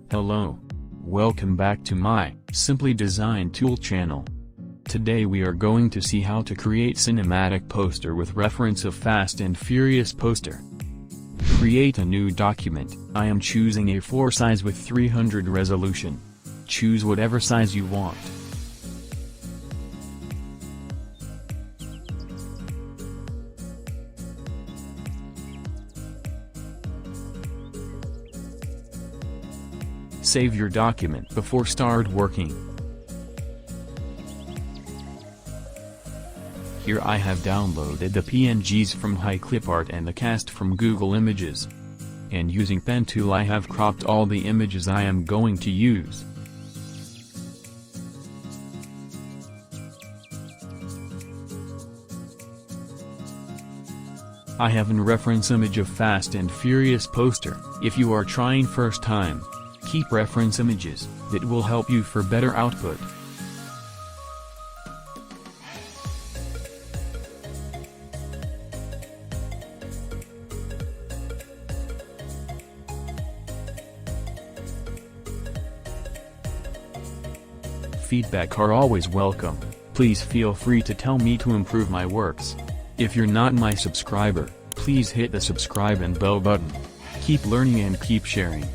Hello. Welcome back to my Simply Design Tool channel. Today we are going to see how to create cinematic poster with reference of Fast and Furious poster. Create a new document. I am choosing A4 size with 300 resolution. Choose whatever size you want. Save your document before start working. Here I have downloaded the PNGs from HiClipArt and the cast from Google Images. And using Pen tool I have cropped all the images I am going to use. I have an reference image of Fast and Furious poster. If you are trying first time, keep reference images, that will help you for better output. Feedback are always welcome. Please feel free to tell me to improve my works. If you're not my subscriber, please hit the subscribe and bell button. Keep learning and keep sharing.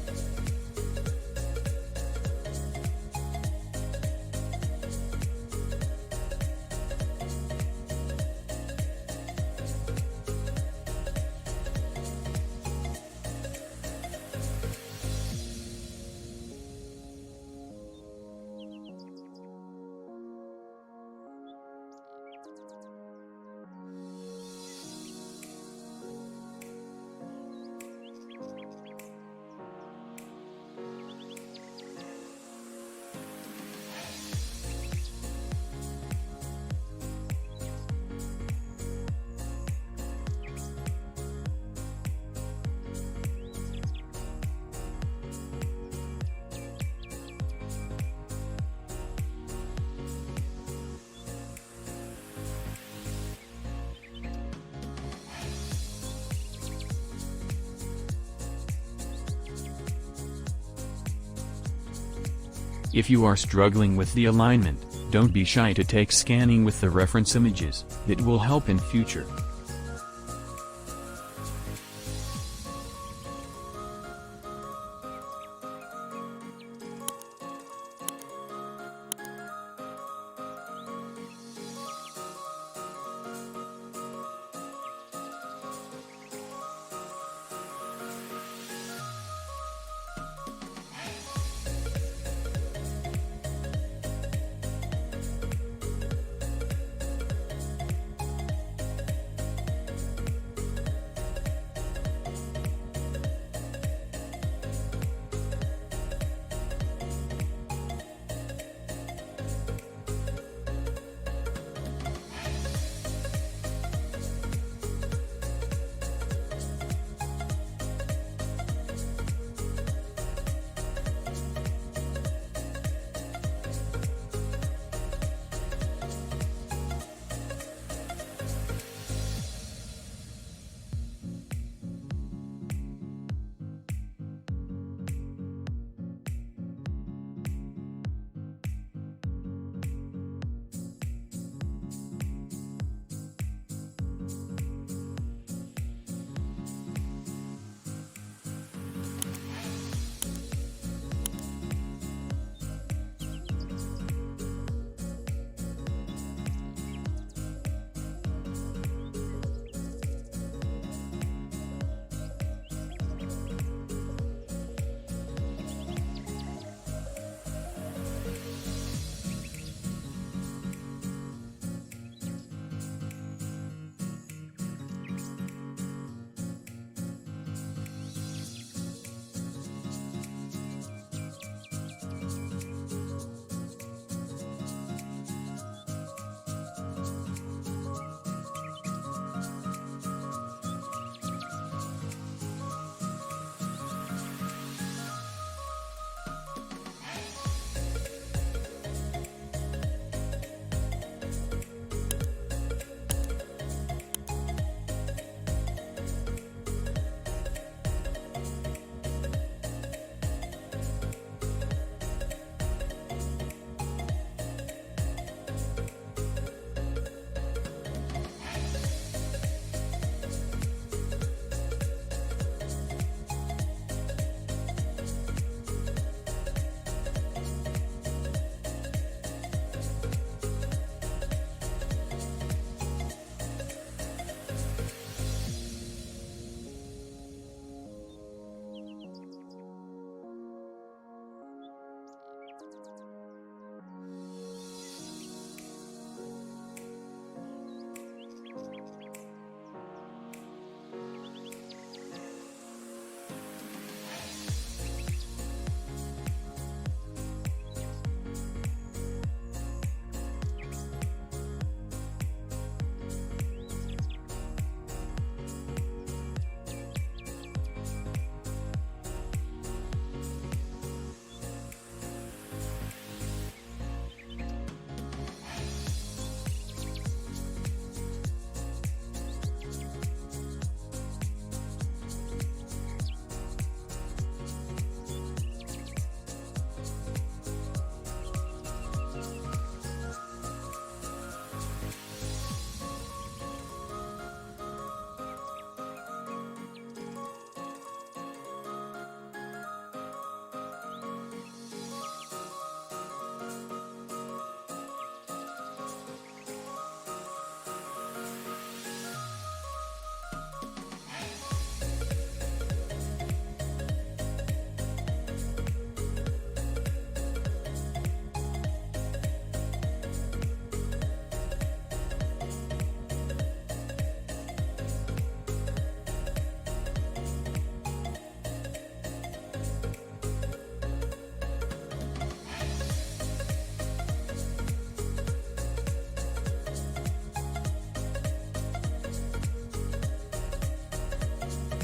If you are struggling with the alignment, don't be shy to take scanning with the reference images, it will help in future.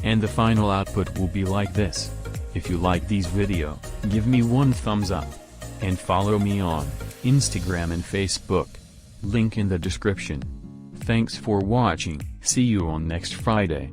And the final output will be like this. If you like these video, give me one thumbs up. And follow me on Instagram and Facebook. Link in the description. Thanks for watching, see you on next Friday.